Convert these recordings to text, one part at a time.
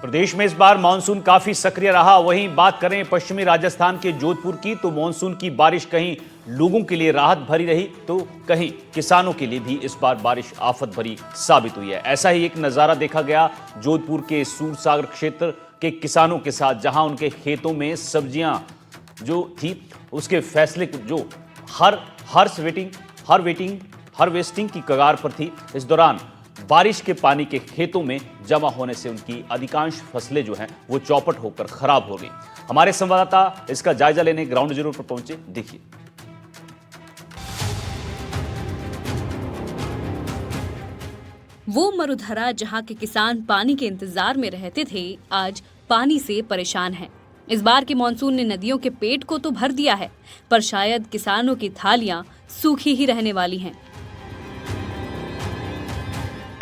प्रदेश में इस बार मानसून काफी सक्रिय रहा। वहीं बात करें पश्चिमी राजस्थान के जोधपुर की, तो मानसून की बारिश कहीं लोगों के लिए राहत भरी रही तो कहीं किसानों के लिए भी इस बार बारिश आफत भरी साबित हुई है। ऐसा ही एक नजारा देखा गया जोधपुर के सूरसागर क्षेत्र के किसानों के साथ, जहां उनके खेतों में सब्जियां जो थी उसके फैसले जो हार्वेस्टिंग की कगार पर थी। इस दौरान बारिश के पानी के खेतों में जमा होने से उनकी अधिकांश फसलें जो हैं वो चौपट होकर खराब हो गई। हमारे संवाददाता इसका जायजा लेने ग्राउंड जीरो पर पहुंचे, देखिए। वो मरुधरा जहां के किसान पानी के इंतजार में रहते थे, आज पानी से परेशान हैं। इस बार के मानसून ने नदियों के पेट को तो भर दिया है, पर शायद किसानों की थालियां सूखी ही रहने वाली हैं।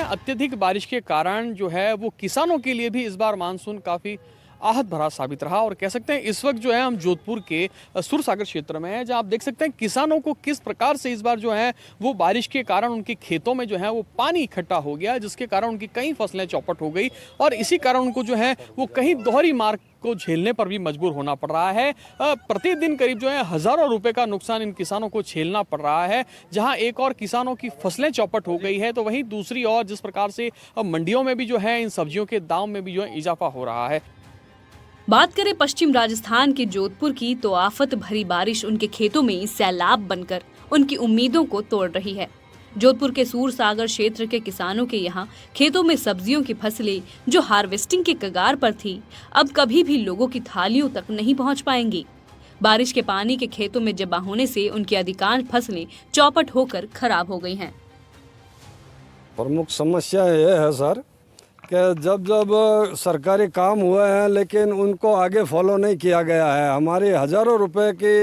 अत्यधिक बारिश के कारण जो है वो किसानों के लिए भी इस बार मानसून काफ़ी आहत भरा साबित रहा। और कह सकते हैं इस वक्त जो है हम जोधपुर के सूरसागर क्षेत्र में हैं, जहां आप देख सकते हैं किसानों को किस प्रकार से इस बार जो है वो बारिश के कारण उनके खेतों में जो है वो पानी इकट्ठा हो गया, जिसके कारण उनकी कई फसलें चौपट हो गई और इसी कारण उनको जो है वो कहीं दोहरी मार को झेलने पर भी मजबूर होना पड़ रहा है। प्रतिदिन करीब जो है हजारों रुपए का नुकसान इन किसानों को झेलना पड़ रहा है। जहां एक और किसानों की फसलें चौपट हो गई है, तो वहीं दूसरी ओर जिस प्रकार से मंडियों में भी जो है इन सब्जियों के दाम में भी जो है इजाफा हो रहा है। बात करें पश्चिम राजस्थान के जोधपुर की, तो आफत भरी बारिश उनके खेतों में सैलाब बनकर उनकी उम्मीदों को तोड़ रही है। जोधपुर के सूरसागर क्षेत्र के किसानों के यहाँ खेतों में सब्जियों की फसलें जो हार्वेस्टिंग के कगार पर थी, अब कभी भी लोगों की थालियों तक नहीं पहुँच पाएंगी। बारिश के पानी के खेतों में जमा होने से उनकी अधिकांश फसलें चौपट होकर खराब हो गई हैं। प्रमुख समस्या ये है सर कि जब सरकारी काम हुए हैं लेकिन उनको आगे फॉलो नहीं किया गया है। हमारी हजारों रुपए की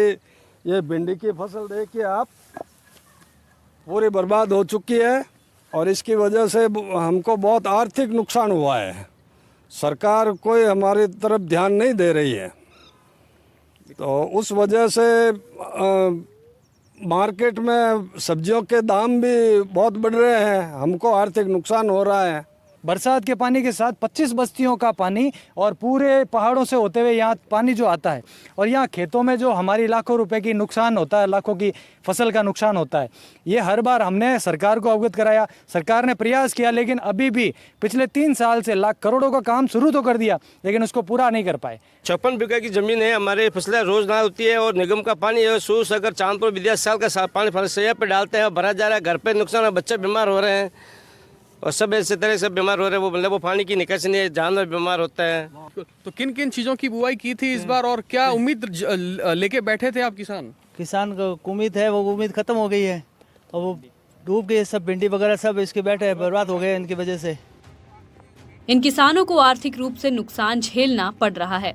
ये भिंडी की फसल देखिए आप, पूरी बर्बाद हो चुकी है और इसकी वजह से हमको बहुत आर्थिक नुकसान हुआ है। सरकार कोई हमारी तरफ ध्यान नहीं दे रही है, तो उस वजह से मार्केट में सब्जियों के दाम भी बहुत बढ़ रहे हैं, हमको आर्थिक नुकसान हो रहा है। बरसात के पानी के साथ 25 बस्तियों का पानी और पूरे पहाड़ों से होते हुए यहाँ पानी जो आता है और यहाँ खेतों में जो हमारी लाखों रुपए की नुकसान होता है, लाखों की फसल का नुकसान होता है, ये हर बार हमने सरकार को अवगत कराया। सरकार ने प्रयास किया, लेकिन अभी भी पिछले 3 साल से लाख करोड़ों का काम शुरू तो कर दिया, लेकिन उसको पूरा नहीं कर पाए। 56 बीघा की जमीन है, हमारे फसलें रोज ना होती है और निगम का पानी है, सूरसागर चांदपुर विद्या साल का पानी फसलिया पे डालते हैं, भरा जा रहा है, घर पे नुकसान है, बच्चे बीमार हो रहे हैं और सब ऐसे तरह से बीमार हो रहे हैं। वो मतलब वो पानी की निकासी नहीं है, जानवर बीमार होता है। तो किन किन चीज़ों की बुआई की थी इस बार और क्या उम्मीद लेके बैठे थे आप किसान को उम्मीद है, वो उम्मीद खत्म हो गई है और वो डूब गए, सब भिंडी वगैरह सब इसके बैठे बर्बाद हो गए इनकी वजह से। इन किसानों को आर्थिक रूप से नुकसान झेलना पड़ रहा है।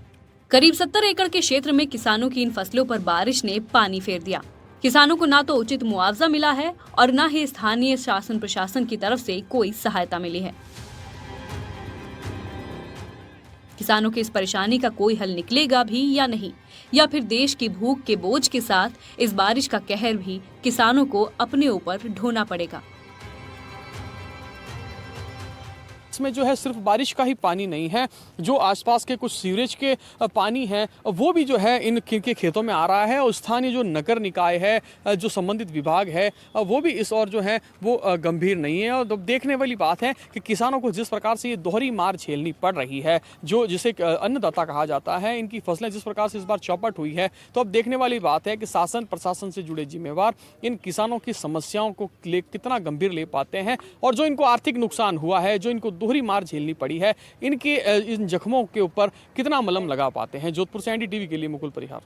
करीब 70 एकड़ के क्षेत्र में किसानों की इन फसलों पर बारिश ने पानी फेर दिया। किसानों को ना तो उचित मुआवजा मिला है और ना ही स्थानीय शासन प्रशासन की तरफ से कोई सहायता मिली है। किसानों की इस परेशानी का कोई हल निकलेगा भी या नहीं, या फिर देश की भूख के बोझ के साथ इस बारिश का कहर भी किसानों को अपने ऊपर ढोना पड़ेगा। इसमें जो है सिर्फ बारिश का ही पानी नहीं है, जो आसपास के कुछ सीवरेज के पानी है वो भी जो है इन के खेतों में आ रहा है और स्थानीय जो नगर निकाय है, जो संबंधित विभाग है, वो भी इस ओर जो है वो गंभीर नहीं है। और देखने वाली बात है कि किसानों को जिस प्रकार से ये दोहरी मार झेलनी पड़ रही है, जो जिसे अन्नदाता कहा जाता है, इनकी फसलें जिस प्रकार से इस बार चौपट हुई है, तो अब देखने वाली बात है कि शासन प्रशासन से जुड़े जिम्मेवार इन किसानों की समस्याओं को कितना गंभीर ले पाते हैं और जो इनको आर्थिक नुकसान हुआ है, जो इनको दोहरी मार झेलनी पड़ी है, इनके इन जख्मों के ऊपर कितना मलम लगा पाते हैं। जोधपुर से एनडीटीवी के लिए मुकुल परिहार।